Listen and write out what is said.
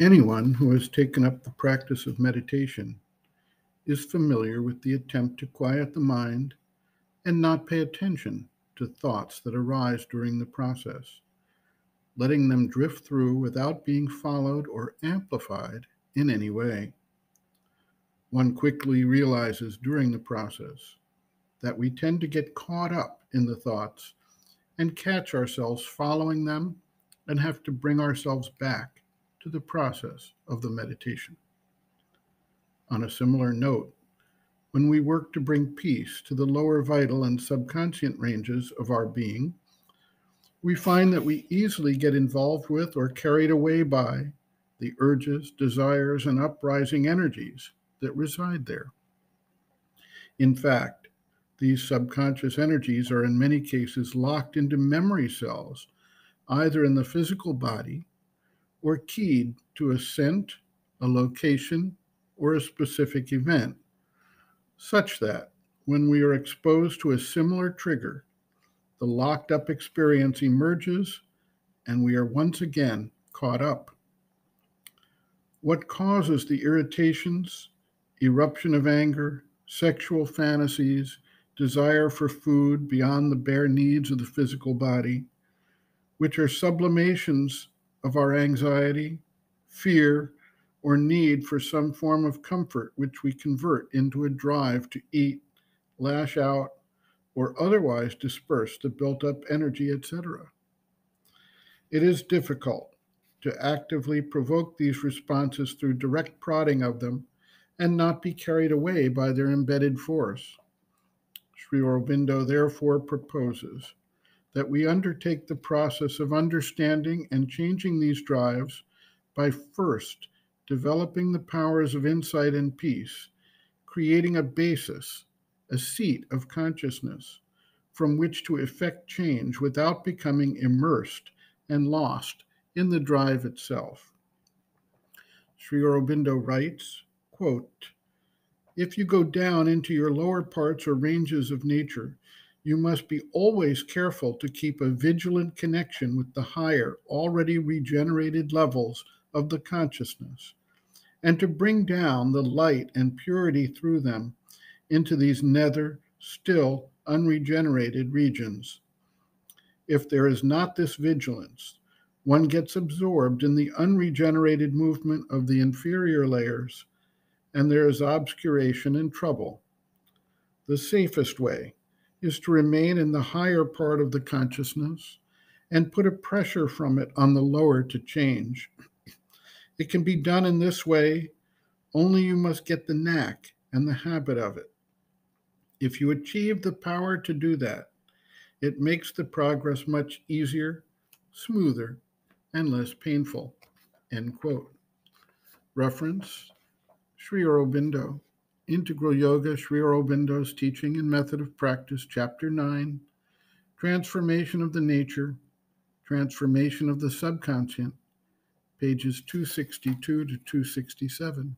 Anyone who has taken up the practice of meditation is familiar with the attempt to quiet the mind and not pay attention to thoughts that arise during the process, letting them drift through without being followed or amplified in any way. One quickly realizes during the process that we tend to get caught up in the thoughts and catch ourselves following them and have to bring ourselves back to the process of the meditation. On a similar note, when we work to bring peace to the lower vital and subconscious ranges of our being, we find that we easily get involved with or carried away by the urges, desires, and uprising energies that reside there. In fact, these subconscious energies are in many cases locked into memory cells, either in the physical body or keyed to a scent, a location, or a specific event, such that when we are exposed to a similar trigger, the locked up experience emerges and we are once again caught up. What causes the irritations, eruption of anger, sexual fantasies, desire for food beyond the bare needs of the physical body, which are sublimations of our anxiety, fear, or need for some form of comfort, which we convert into a drive to eat, lash out, or otherwise disperse the built up energy, etc. It is difficult to actively provoke these responses through direct prodding of them and not be carried away by their embedded force. Sri Aurobindo therefore proposes that we undertake the process of understanding and changing these drives by first developing the powers of insight and peace, creating a basis, a seat of consciousness from which to effect change without becoming immersed and lost in the drive itself. Sri Aurobindo writes, quote, "If you go down into your lower parts or ranges of nature, you must be always careful to keep a vigilant connection with the higher, already regenerated levels of the consciousness, and to bring down the light and purity through them into these nether, still unregenerated regions. If there is not this vigilance, one gets absorbed in the unregenerated movement of the inferior layers, and there is obscuration and trouble. The safest way is to remain in the higher part of the consciousness and put a pressure from it on the lower to change. It can be done in this way, only you must get the knack and the habit of it. If you achieve the power to do that, it makes the progress much easier, smoother, and less painful." End quote. Reference, Sri Aurobindo, Integral Yoga, Sri Aurobindo's Teaching and Method of Practice, Chapter 9, Transformation of the Nature, Transformation of the Subconscient, pages 262 to 267.